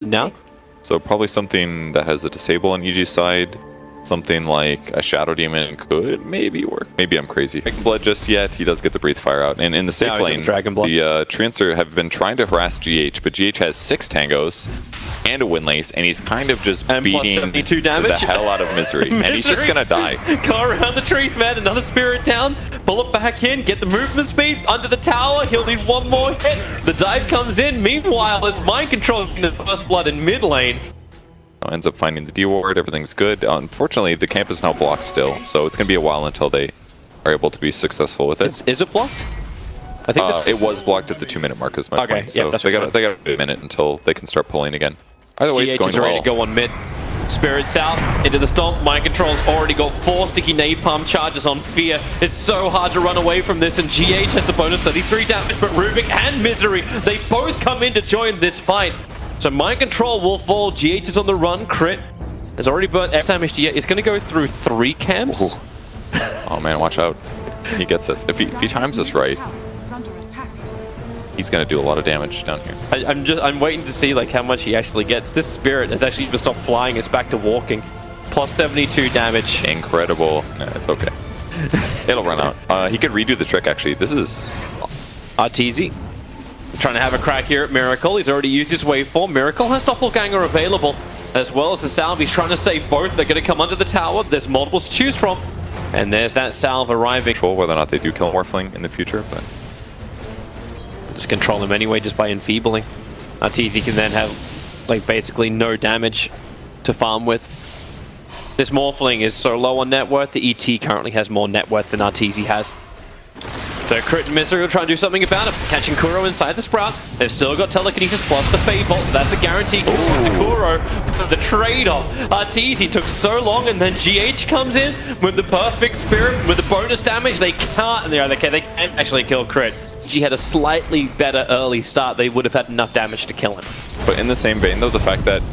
now. So probably something that has a disable on EG's side. Something like a Shadow Demon could maybe work. Maybe I'm crazy. Dragon Blood just yet. He does get the Breathe Fire out. And in the safe lane, the Treants have been trying to harass GH, but GH has 6 tangos and a Windlace, and he's kind of just beating the hell out of Misery. And he's just gonna die. Go around the trees, man. Another Spirit down. Pull it back in. Get the movement speed under the tower. He'll need one more hit. The dive comes in. Meanwhile, it's Mind Control in the first blood in mid lane. Ends up finding the D ward, everything's good. Unfortunately, the camp is now blocked still, so it's going to be a while until they are able to be successful with it. Is it blocked? I think it was blocked at the 2-minute mark is my point. So yeah, they got a minute until they can start pulling again. Either way, it's going well. Ready to go on mid. Spirits out into the stomp. Mind Control's already got 4 sticky napalm charges on Fear. It's so hard to run away from this, and GH has the bonus 33 damage, but Rubik and Misery, they both come in to join this fight. So Mind Control will fall. GH is on the run. Crit has already burnt X damage to It's going to go through 3 camps. Oh man, watch out. He gets this. If he times this right, he's going to do a lot of damage down here. I'm waiting to see like how much he actually gets. This Spirit has actually just stopped flying. It's back to walking. Plus 72 damage. Incredible. Nah, it's okay. It'll run out. He could redo the trick actually. This is arteezy. Trying to have a crack here at Miracle. He's already used his waveform. Miracle has Doppelganger available, as well as the Salve. He's trying to save both. They're going to come under the tower. There's multiples to choose from. And there's that Salve arriving. Control whether or not they do kill Morphling in the future, but just control him anyway, just by enfeebling. arteezy can then have like basically no damage to farm with. This Morphling is so low on net worth. The ET currently has more net worth than arteezy has. So Crit and Misery will try and do something about it. Catching Kuro inside the Sprout. They've still got Telekinesis plus the Fade Bolt, so that's a guarantee to Kuro. The trade-off. arteezy took so long, and then GH comes in with the perfect Spirit, with the bonus damage. They can't, they can't actually kill Crit. He had a slightly better early start. They would have had enough damage to kill him. But in the same vein, though, the fact that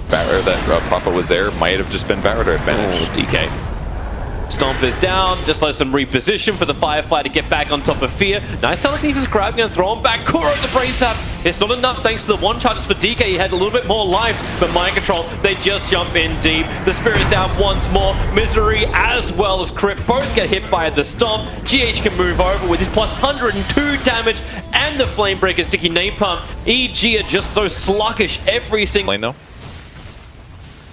Papa was there might have just been Barrett advantage. DK. Stomp is down, just lets them reposition for the Firefly to get back on top of Fear. Nice Telekinesis grab, gonna throw him back. Kuro the Brain Sap. It's not enough thanks to the one charges for DK. He had a little bit more life, but Mind Control, they just jump in deep. The Spirit's down once more. Misery as well as Crit both get hit by the Stomp. GH can move over with his plus 102 damage and the Flamebreaker sticky napalm. EG are just so sluggish every single lane though.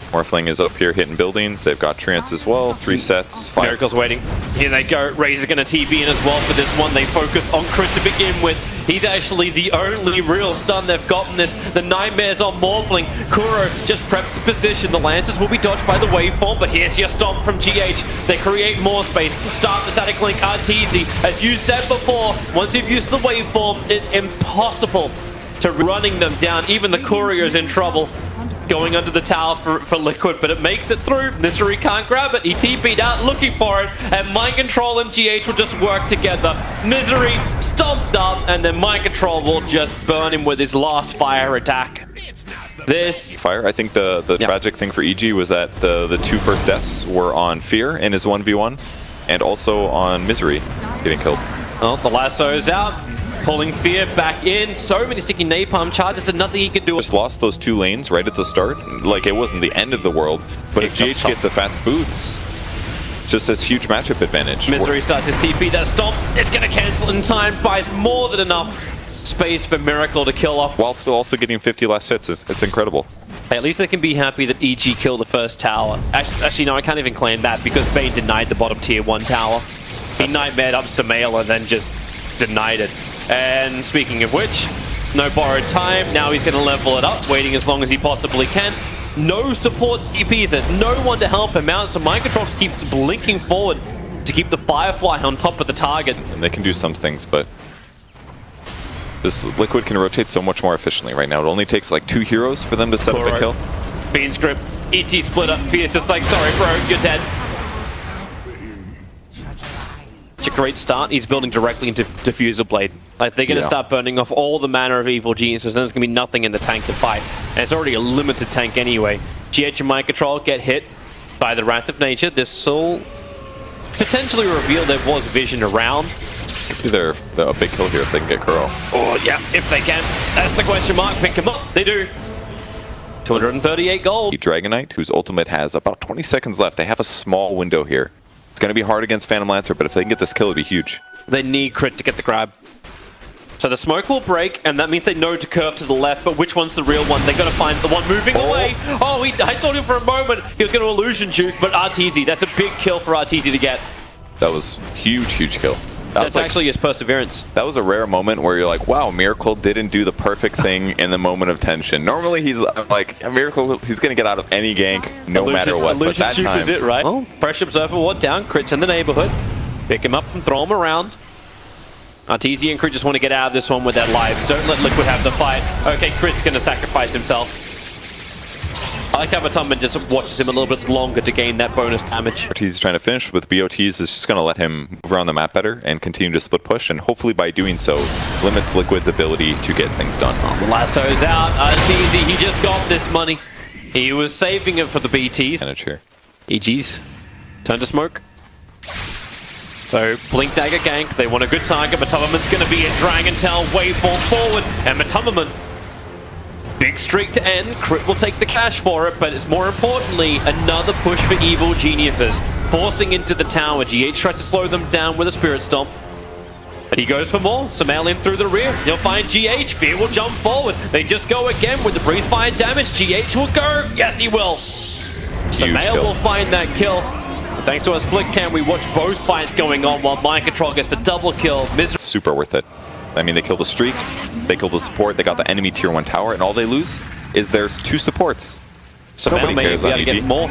Morphling is up here hitting buildings. They've got Treants as well. 3 sets. 5. Miracle's waiting. Here they go. Razor's going to TB in as well for this one. They focus on Crit to begin with. He's actually the only real stun they've gotten this. The Nightmares on Morphling. Kuro just preps the position. The Lancers will be dodged by the waveform, but here's your stomp from GH. They create more space. Start the static link arteezy. As you said before, once you've used the waveform, it's impossible to running them down. Even the Courier's in trouble. Going under the tower for Liquid, but it makes it through. Misery can't grab it. ET beat out looking for it, and Mind Control and GH will just work together. Misery stomped up, and then Mind Control will just burn him with his last fire attack. This fire, I think the tragic thing for EG was that the 2 first deaths were on Fear in his 1v1, and also on Misery getting killed. Oh, the lasso is out. Pulling Fear back in. So many sticky napalm charges and nothing he could do. Just lost those 2 lanes right at the start. Like, it wasn't the end of the world. But if GH gets a fast boots, just this huge matchup advantage. Misery starts his TP. That Stomp is going to cancel in time. Buys more than enough space for Miracle to kill off. While still also getting 50 last hits. It's incredible. Hey, at least they can be happy that EG killed the first tower. Actually, no, I can't even claim that because Vayne denied the bottom tier 1 tower. He nightmared up Sumail and then just denied it. And speaking of which, no borrowed time. Now he's going to level it up, waiting as long as he possibly can. No support TPs. There's no one to help him out, so Mind Control just keeps blinking forward to keep the Firefly on top of the target. And they can do some things, but this Liquid can rotate so much more efficiently right now. It only takes like 2 heroes for them to set up a kill. Bean's grip. ET split up. Fear's just like, sorry bro, you're dead. It's a great start. He's building directly into Diffuser Blade. Like, they're going to start burning off all the mana of Evil Geniuses, and there's going to be nothing in the tank to fight. And it's already a limited tank anyway. GH and Mind Control get hit by the Wrath of Nature. This will potentially reveal there was vision around. It's going to be a big kill here if they can get Kuro. Oh, yeah, if they can. That's the question mark. Pick him up. They do. 238 gold. Dragonite, whose ultimate has about 20 seconds left. They have a small window here. It's going to be hard against Phantom Lancer, but if they can get this kill, it'd be huge. They need crit to get the grab. So the smoke will break, and that means they know to curve to the left, but which one's the real one? They got to find the one moving away. Oh, I thought him for a moment. He was going to illusion juke, but arteezy, that's a big kill for arteezy to get. That was huge, huge kill. That's actually his perseverance. That was a rare moment where you're like, wow, Miracle didn't do the perfect thing in the moment of tension. Normally he's like, Miracle, he's going to get out of any gank no matter what, but that time... is it, right? Well, Fresh Observer Ward down, crits in the neighborhood. Pick him up and throw him around. arteezy and Crit just want to get out of this one with their lives. Don't let Liquid have the fight. Okay, Crit's going to sacrifice himself. I like how MATUMBAMAN just watches him a little bit longer to gain that bonus damage. arteezy's trying to finish with BOTs is just going to let him move around the map better and continue to split push, and hopefully by doing so, limits Liquid's ability to get things done. Lasso's out. arteezy, he just got this money. He was saving it for the BTs. Here. EGs. Turn to smoke. So, Blink Dagger gank. They want a good target. MATUMBAMAN's going to be in Dragon Tail, waveform forward, and MATUMBAMAN. Big streak to end. Crit will take the cash for it, but it's more importantly another push for Evil Geniuses. Forcing into the tower. GH tries to slow them down with a Spirit Stomp. But he goes for more. Sumail in through the rear. He'll find GH. Fear will jump forward. They just go again with the Breathe Fire damage. GH will go. Yes, he will. Sumail will find that kill. But thanks to our split cam, we watch both fights going on while Mind Control gets the double kill. Super worth it. I mean, they killed the streak, they killed the support, they got the enemy tier 1 tower, and all they lose is there's 2 supports. Sumail may be able to get more.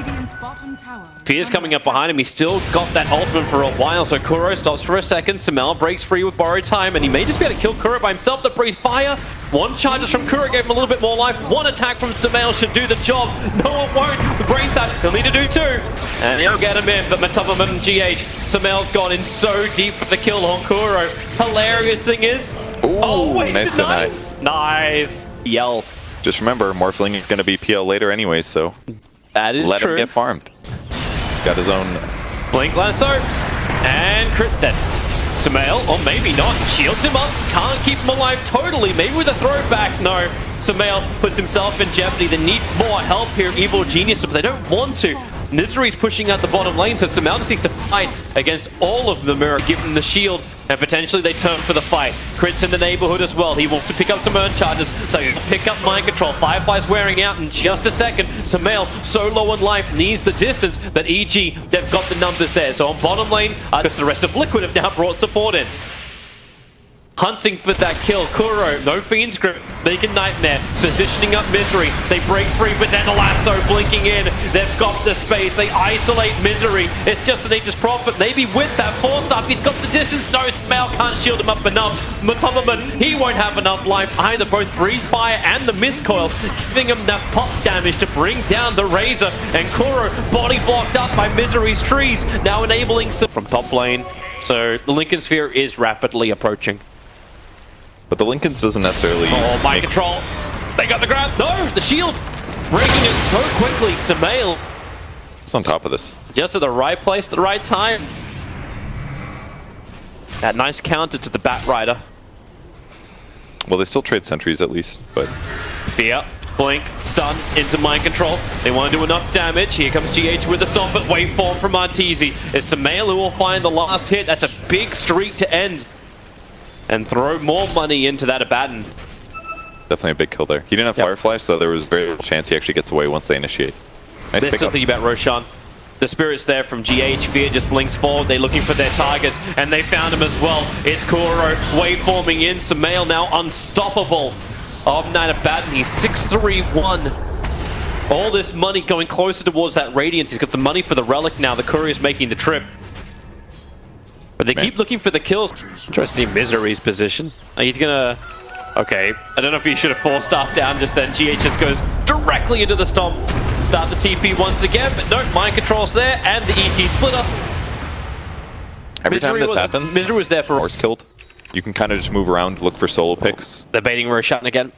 Fear's coming up behind him. He's still got that ultimate for a while, so Kuro stops for a second. Sumail breaks free with borrowed time, and he may just be able to kill Kuro by himself. The Breathe Fire. 1 charges from Kuro gave him a little bit more life. 1 attack from Sumail should do the job. No, it won't. The Brain Tap, he'll need to do 2. And he'll get him in, but MATUMBAMAN and GH. Sumail's gone in so deep for the kill on Kuro. Hilarious thing is... Ooh, oh, wait, nice. Nice. Yell. Just remember, Morphling is going to be PL later anyway, so that is let true. him get farmed. Got his own Blink Lasso, and Crit's dead. Sumail, or maybe not, shields him up, can't keep him alive totally, maybe with a throwback, no. Sumail puts himself in jeopardy. They need more help here, Evil Genius, but they don't want to. Misery's pushing out the bottom lane, so Sumail just needs to fight against all of them, give him the shield, and potentially they turn for the fight. Crit's in the neighborhood as well. He wants to pick up some Earth Charges, so he'll pick up Mind Control. Firefly's wearing out in just a second. Sumail, so low on life, needs the distance, but EG, they've got the numbers there. So on bottom lane, because the rest of Liquid have now brought support in. Hunting for that kill. Kuro, no Fiend's Grip. Vega Nightmare, positioning up Misery. They break free, but then the Lasso blinking in. They've got the space. They isolate Misery. It's just that they just profit. Maybe with that force up, he's got the distance. No, Sumail can't shield him up enough. MATUMBAMAN, he won't have enough life either. Both Breathe Fire and the Mist Coil giving him that pop damage to bring down the Razor. And Kuro, body blocked up by Misery's trees, now enabling some from top lane. So the Lincoln Sphere is rapidly approaching. But the Lincolns doesn't necessarily... Oh, Mind Control. They got the grab. No, the shield. Breaking it so quickly. Sumail. It's on top of this. Just at the right place at the right time. That nice counter to the Bat Rider. Well, they still trade sentries at least, but... Fear. Blink. Stun into Mind Control. They want to do enough damage. Here comes GH with the stomp, but waveform from arteezy. It's Sumail who will find the last hit. That's a big streak to end. And throw more money into that Abaddon. Definitely a big kill there. He didn't have Firefly, so there was very little chance he actually gets away once they initiate. Nice They're still thinking about Roshan. The Spirit's there from GH. Fear just blinks forward. They're looking for their targets, and they found him as well. It's Kuro waveforming in. Sumail now unstoppable. Omnight Abaddon, he's 6-3-1. All this money going closer towards that Radiance. He's got the money for the Relic now. The Courier's making the trip. But they keep looking for the kills. Try to see Misery's position. He's gonna... Okay. I don't know if he should have forced staff down just then. GH just goes directly into the stomp. Start the TP once again, but no, Mind Control's there, and the ET splitter. Every time this happens, Misery was there for... Horse killed. You can kind of just move around, look for solo picks. They're baiting Roshan again.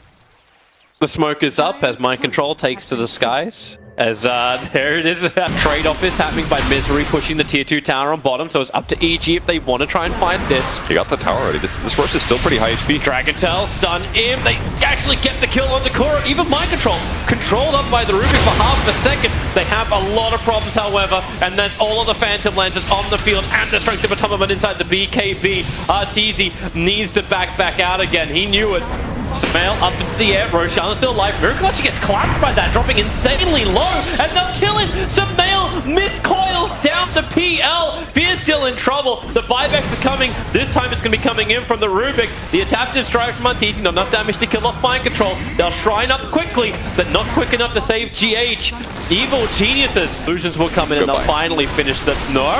The smoke is up as Mind Control takes to the skies. As there it is, trade-off is happening by Misery pushing the tier 2 tower on bottom, so it's up to EG if they want to try and find this. He got the tower already. This Rush is still pretty high HP. Dragon Tail stun him. They actually get the kill on the Kuro. Even Mind Control controlled up by the Rubik for half a second. They have a lot of problems, however, and that's all of the Phantom Lenses on the field and the strength of MATUMBAMAN inside the BKB. arteezy needs to back out again. He knew it. Sumail up into the air. Roshan is still alive. Miracle actually gets clapped by that, dropping insanely low, and they'll kill him. Sumail miscoils down the PL. Fear's still in trouble. The buybacks are coming. This time it's going to be coming in from the Rubik. The adaptive strike from arteezy, not enough damage to kill off Mind Control. They'll shrine up quickly, but not quick enough to save GH. Evil geniuses. Illusions will come in and they'll finally finish the... No?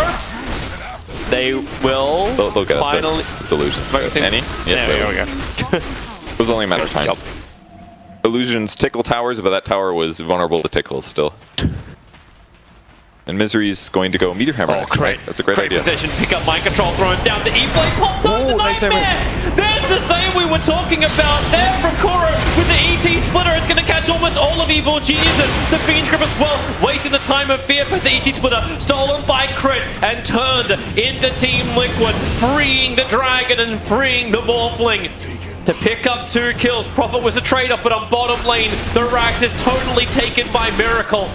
They will they'll get finally... It's Illusions. Any? Yeah, there we go. It was only a matter of time. Illusions tickle towers, but that tower was vulnerable to tickles still. And Misery's going to go Meteor Hammer next. Great. That's a great idea. Position, pick up Mind Control, throw him down. The E-Blade popped up the nice Nightmare! There's the same we were talking about there from Kuro with the ET Splitter. It's going to catch almost all of Evil Genius and the Fiend Grip as well. Wasting the time of Fear, but the ET Splitter stolen by Crit and turned into Team Liquid, freeing the Dragon and freeing the Morphling. To pick up 2 kills. Prophet was a trade-off, but on bottom lane, the Rax is totally taken by Miracle.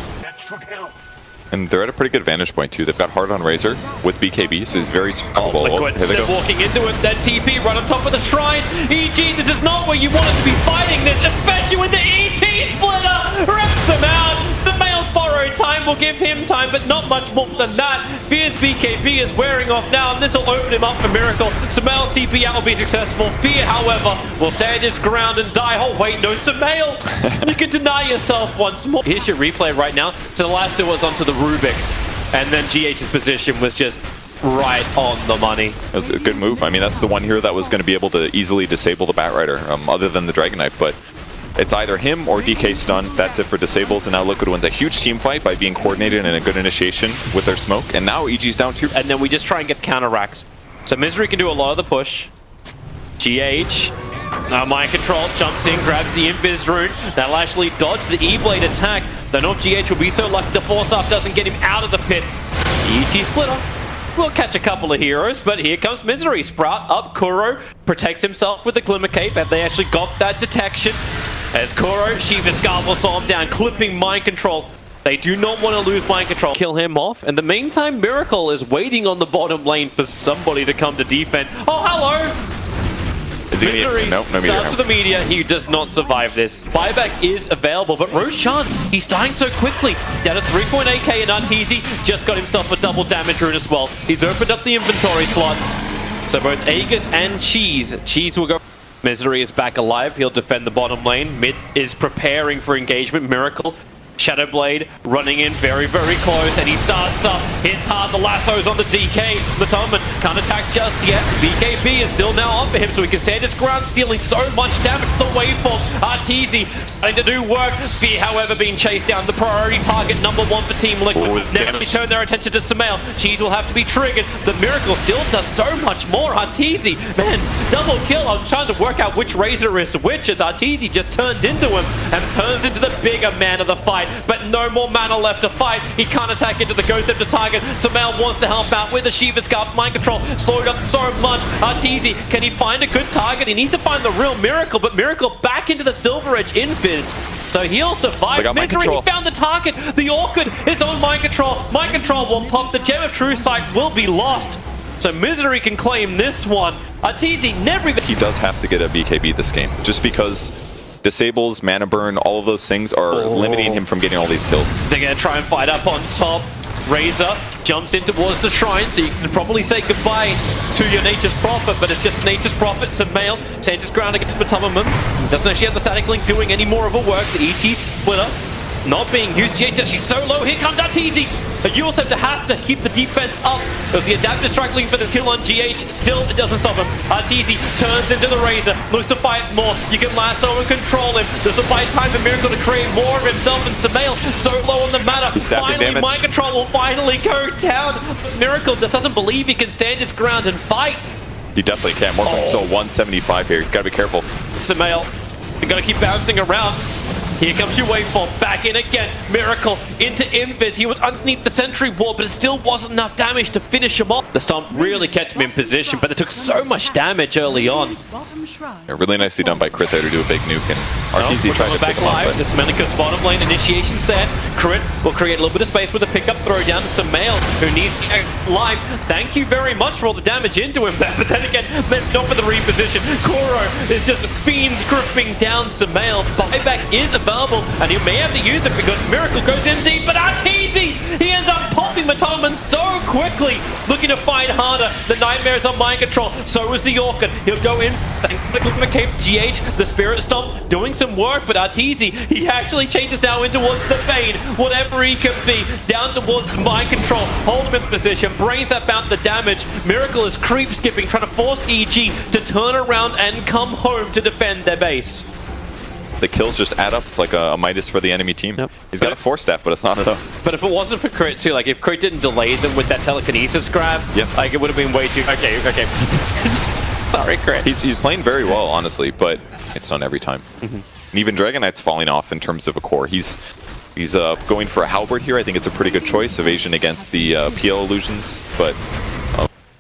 And they're at a pretty good vantage point too. They've got hard on Razor with BKB, so he's very small. Liquid, they're walking into it. That TP right on top of the shrine. EG, this is not where you wanted to be fighting this, especially with the ET Splitter. Rips him out. The male's borrowed time will give him time, but not much more than that. Fear's BKB is wearing off now, and this will open him up for Miracle. Sumail's TP out will be successful. Fear, however, will stand his ground and die. Oh, wait, no, Sumail. You can deny yourself once more. Here's your replay right now. So the last two was onto the Rubik, and then GH's position was just right on the money. It was a good move. I mean, that's the one hero that was going to be able to easily disable the Batrider, other than the Dragon Knight, but it's either him or DK stun. That's it for disables, and now Liquid wins a huge team fight by being coordinated and a good initiation with their smoke, and now EG's down 2. And then we just try and get counter racks. So Misery can do a lot of the push. GH, Mind Control jumps in, grabs the Invis rune. That'll actually dodge the E-Blade attack. Then off GH will be so lucky the 4-staff doesn't get him out of the pit. ET Splitter will catch a couple of heroes, but here comes Misery. Sprout up, Kuro protects himself with the Glimmer Cape, and they actually got that detection. As Kuro, Shiva's Garble saw him down, clipping Mind Control. They do not want to lose Mind Control. Kill him off. In the meantime, Miracle is waiting on the bottom lane for somebody to come to defend. Oh, hello! Misery starts with the meteor. He does not survive this. Buyback is available, but Roshan, he's dying so quickly. Down to 3.8k, and arteezy just got himself a double damage rune as well. He's opened up the inventory slots. So both Aegis and Cheese will go. Misery is back alive. He'll defend the bottom lane. Mid is preparing for engagement. Miracle, Shadowblade running in very, very close, and he starts up. Hits hard. The lasso's on the DK. MATUMBAMAN can't attack just yet. BKB is still now on for him, so he can stand his ground, stealing so much damage to the waveform. arteezy starting to do work. Fear, however, being chased down. The priority target #1 for Team Liquid. Never turn their attention to Sumail. Cheese will have to be triggered. The Miracle still does so much more. arteezy, man, double kill. I was trying to work out which Razor is which, as arteezy just turned into him and turns into the bigger man of the fight. But no more mana left to fight. He can't attack into the Ghost Scepter target. Sumail wants to help out with the Shiva Scarf. Mind Control slowed up so much. arteezy, can he find a good target? He needs to find the real Miracle, but Miracle back into the Silver Edge Invis. So he'll survive. Misery, he found the target. The Orchid is on Mind Control. Mind Control will pop. The Gem of True Sight will be lost. So Misery can claim this one. arteezy never even... He does have to get a BKB this game, just because disables, mana burn, all of those things are limiting him from getting all these kills. They're going to try and fight up on top. Razor jumps in towards the shrine, so you can probably say goodbye to your Nature's Prophet, but it's just Nature's Prophet. Sumail stands his ground against MATUMBAMAN. Doesn't actually have the static link doing any more of a work. The ET Splitter not being used. GH, she's so low. Here comes arteezy. You also have to keep the defense up. There's the adaptive strike link for the kill on GH. Still, it doesn't stop him. arteezy turns into the Razor. Looks to fight more. You can lasso and control him. There's a fight time for Miracle to create more of himself, and Sumail so low on the mana. Finally, Mind Control will finally go down. But Miracle just doesn't believe he can stand his ground and fight. He definitely can. Morphling's still 175 here. He's got to be careful. Sumail, you got to keep bouncing around. Here comes your waveform, back in again. Miracle into Invis. He was underneath the sentry wall, but it still wasn't enough damage to finish him off. The stomp really kept him in position, but it took so much damage early on. Yeah, really nicely done by Crit there to do a big nuke, and arteezy tried to pick him up. This Menika's bottom lane initiation's there. Crit will create a little bit of space with a pickup throw down to Sumail, who needs live. Thank you very much for all the damage into him, but then again, not for the reposition. Kuro is just fiends gripping down Sumail. Buyback is available, and he may have to use it because Miracle goes in deep, but arteezy! He ends up popping MATUMBAMAN so quickly, looking to fight harder. The Nightmare is on mind control, so is the Orchid. He'll go in, thankfully McCabe, GH, the Spirit Stomp, doing some work, but arteezy, he actually changes now in towards the Bane, whatever he can be, down towards mind control, hold him in position, brains up out the damage. Miracle is creep skipping, trying to force EG to turn around and come home to defend their base. The kills just add up. It's like a Midas for the enemy team. Yep. He's got a 4-staff, but it's not enough. But if it wasn't for Crit too, like if Crit didn't delay them with that telekinesis grab, like it would have been way too... Okay. Sorry, Crit. He's playing very well, honestly, but it's not every time. And even Dragon Knight's falling off in terms of a core. He's going for a Halberd here. I think it's a pretty good choice. Evasion against the PL illusions, but...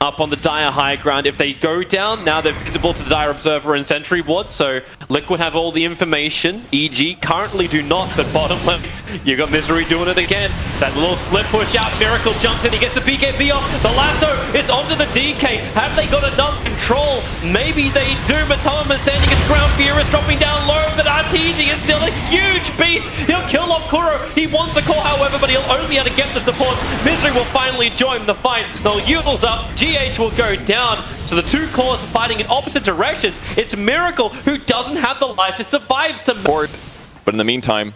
Up on the Dire high ground. If they go down, now they're visible to the Dire Observer and Sentry Ward, so Liquid have all the information. EG currently do not, but bottom lane, you got Misery doing it again. That little split push out, Miracle jumps in, he gets the BKB off, the lasso, it's onto the DK. Have they got enough control? Maybe they do. MATUMBAMAN standing his ground, Fear is dropping down low, but arteezy is still a huge beast. He'll kill off Kuro. He wants a call, however, but he'll only be able to get the supports. Misery will finally join the fight. They'll Udels up, GH will go down. So the two cores are fighting in opposite directions. It's Miracle who doesn't have the life to survive some support. But in the meantime,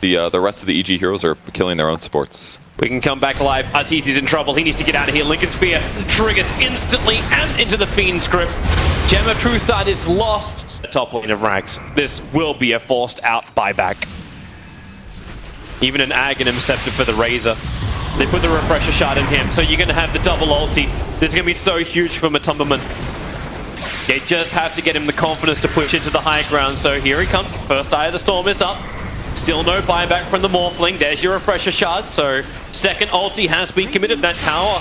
the rest of the EG heroes are killing their own supports. We can come back alive. arteezy's in trouble. He needs to get out of here. Lincoln's Fear triggers instantly and into the Fiend's grip. Gem of True Sight is lost. The top lane of Rags. This will be a forced out buyback. Even an Aghanim Scepter for the Razor. They put the Refresher Shard in him, so you're going to have the double ulti. This is going to be so huge for MATUMBAMAN. They just have to get him the confidence to push into the high ground, so here he comes. First Eye of the Storm is up. Still no buyback from the Morphling. There's your Refresher Shard, so second ulti has been committed. That tower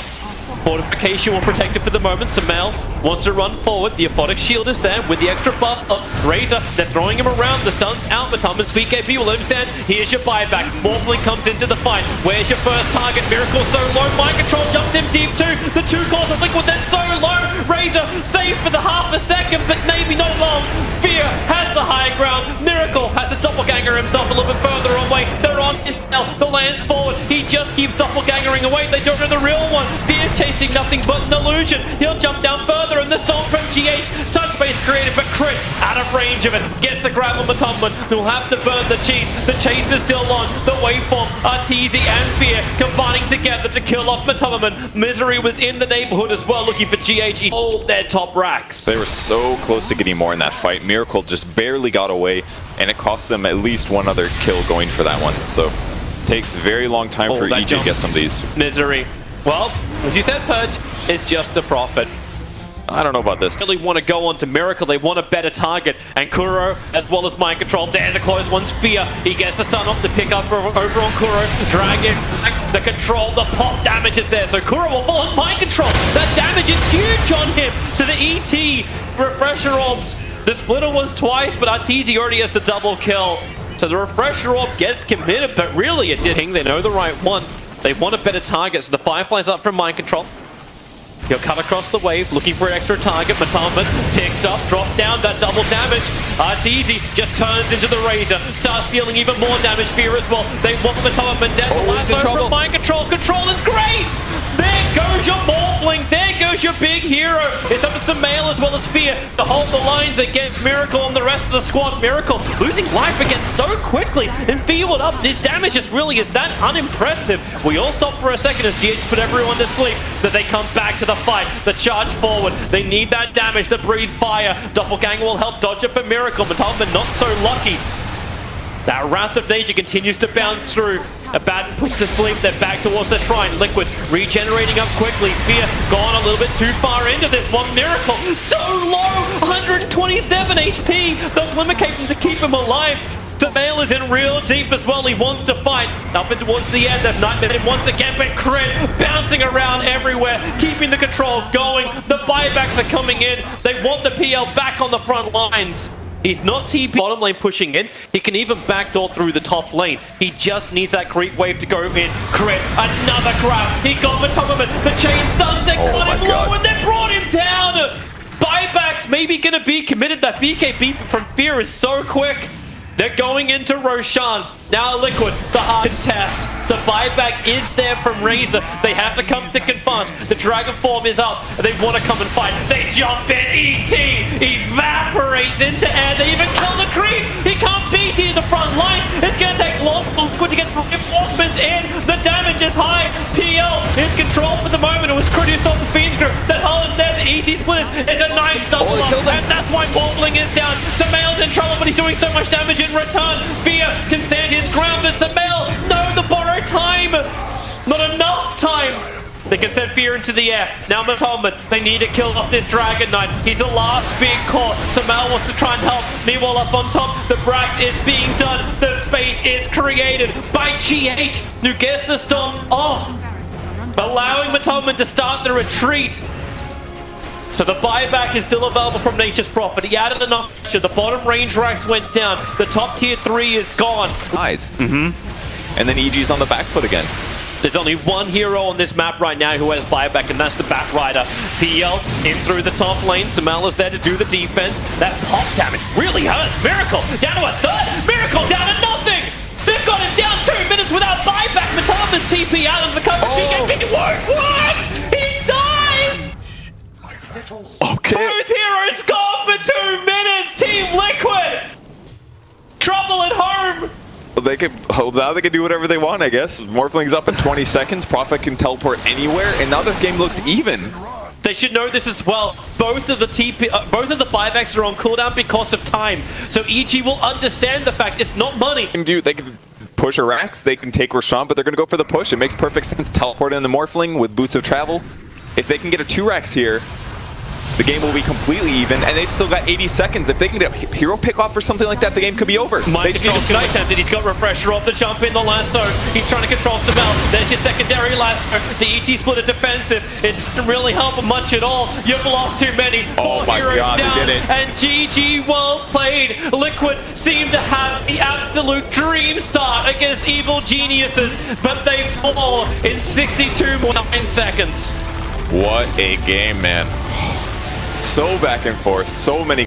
fortification will protect it for the moment. Sumail wants to run forward. The Aphotic Shield is there with the extra buff of Razor. They're throwing him around. The stun's out. MATUMBAMAN's BKB will let him stand. Here's your buyback. Morphling comes into the fight. Where's your first target? Miracle so low. Mind Control jumps in deep too. The two cores of Liquid, they're so low. Razor saved for the half a second, but maybe not long. Fear has the high ground. Miracle has a doppelganger himself a little bit further away. They're on his now. The lands forward. He just keeps doppelgangering away. They don't know the real one. Fear's chasing nothing but an illusion. He'll jump down further, and the storm from GH. Such space created, but Crit out of range of it. Gets the grab on MATUMBAMAN. He'll have to burn the cheese. The chase is still on. The waveform, arteezy and Fear combining together to kill off MATUMBAMAN. Misery was in the neighborhood as well, looking for GH. He hold their top racks. They were so close to getting more in that fight. Miracle just barely got away, and it cost them at least one other kill going for that one. So it takes a very long time for EG to get some of these. Misery. Well, as you said, Purge, it's just a profit. I don't know about this. They really want to go on to Miracle. They want a better target. And Kuro, as well as Mind Control. There's a close one's Fear. He gets the stun off the pick up over on Kuro. Dragon, the control, the pop damage is there. So Kuro will fall on Mind Control. That damage is huge on him. So the ET Refresher Orbs. The splitter was twice, but arteezy already has the double kill. So the Refresher Orb gets committed, but really it did hang. They know the right one. They want a better target, so the Firefly's up from Mind Control. He'll cut across the wave, looking for an extra target. MATUMBAMAN picked up, dropped down, that double damage. arteezy just turns into the Razor, starts dealing even more damage. Fear as well. They want MATUMBAMAN dead. Lasso from Mind Control. Control is great! There goes your Morphling. There goes your big hero. It's up to Sumail as well as Fear to hold the lines against Miracle and the rest of the squad. Miracle losing life again so quickly and fueled up. This damage just really is that unimpressive. We all stop for a second as GH put everyone to sleep. That they come back to the fight. The charge forward. They need that damage to breathe fire. Doppelganger will help dodge it for Miracle. MATUMBAMAN not so lucky. That Wrath of Nature continues to bounce through. A bad put to sleep. They're back towards the shrine. Liquid regenerating up quickly. Fear gone a little bit too far into this one. Miracle so low. 127 HP. They'll Glimmercape him to keep him alive. Sumail is in real deep as well. He wants to fight. Up and towards the end, they've nightmared him once again, but Crit bouncing around everywhere, keeping the control going. The buybacks are coming in. They want the PL back on the front lines. He's not TP bottom lane pushing in. He can even backdoor through the top lane. He just needs that creep wave to go in. Crit, another grab. He got MATUMBAMAN. The chain stuns. They got him low and they brought him down. Buybacks maybe going to be committed. That BKB from Fear is so quick. They're going into Roshan. Now Liquid, the hard test. The buyback is there from Razor. They have to come thick and fast. The Dragon form is up. They want to come and fight. They jump in. ET evaporates into air. They even kill the creep. He can't beat it in the front line. It's going to take long for Liquid to get the reinforcements in. The damage is high. PL is controlled for the moment. It was Crudius off the Fiend's grip. That Holland there, the ET splitters. It's a nice double up. And that's why Warbling is down. Sumail's in trouble, but he's doing so much damage in return. Fear can stand his ground, but Sumail, no, the borrowed time. Not enough time. They can send Fear into the air. Now MATUMBAMAN, they need to kill off this Dragon Knight. He's the last big core. Sumail wants to try and help. Meanwhile, up on top, the Brax is being done. The space is created by GH, who gets the storm off, allowing MATUMBAMAN to start the retreat. So the buyback is still available from Nature's Prophet. He added enough pressure. The bottom range racks went down. The top tier 3 is gone. Nice. And then EG's on the back foot again. There's only one hero on this map right now who has buyback, and that's the Batrider. PL in through the top lane. Sumail is there to do the defense. That pop damage really hurts. Miracle down to a third. Miracle down to nothing. They've got him down 2 minutes without buyback. MATUMBAMAN's TP out of the cover. It won't work. He dies. Okay. Both heroes gone for 2 minutes. Team Liquid. Trouble at home. They can, now they can do whatever they want, I guess. Morphling's up in 20 seconds. Prophet can teleport anywhere, and now this game looks even. They should know this as well. Both of the buybacks are on cooldown because of time. So EG will understand the fact it's not money. They can push a Rax, they can take Roshan, but they're going to go for the push. It makes perfect sense. Teleport in the Morphling with Boots of Travel. If they can get a 2 Rax here, the game will be completely even, and they've still got 80 seconds. If they can get a hero pick off or something like that, the game could be over. Mineski's gonna attempt it. He's got Refresher off the jump in the lasso. He's trying to control Sumail. There's your secondary lasso. The ET split a defensive. It doesn't really help him much at all. You've lost too many. Oh my God, down, they did it. And GG, well played. Liquid seem to have the absolute dream start against evil geniuses, but they fall in 62.9 seconds. What a game, man. So back and forth, so many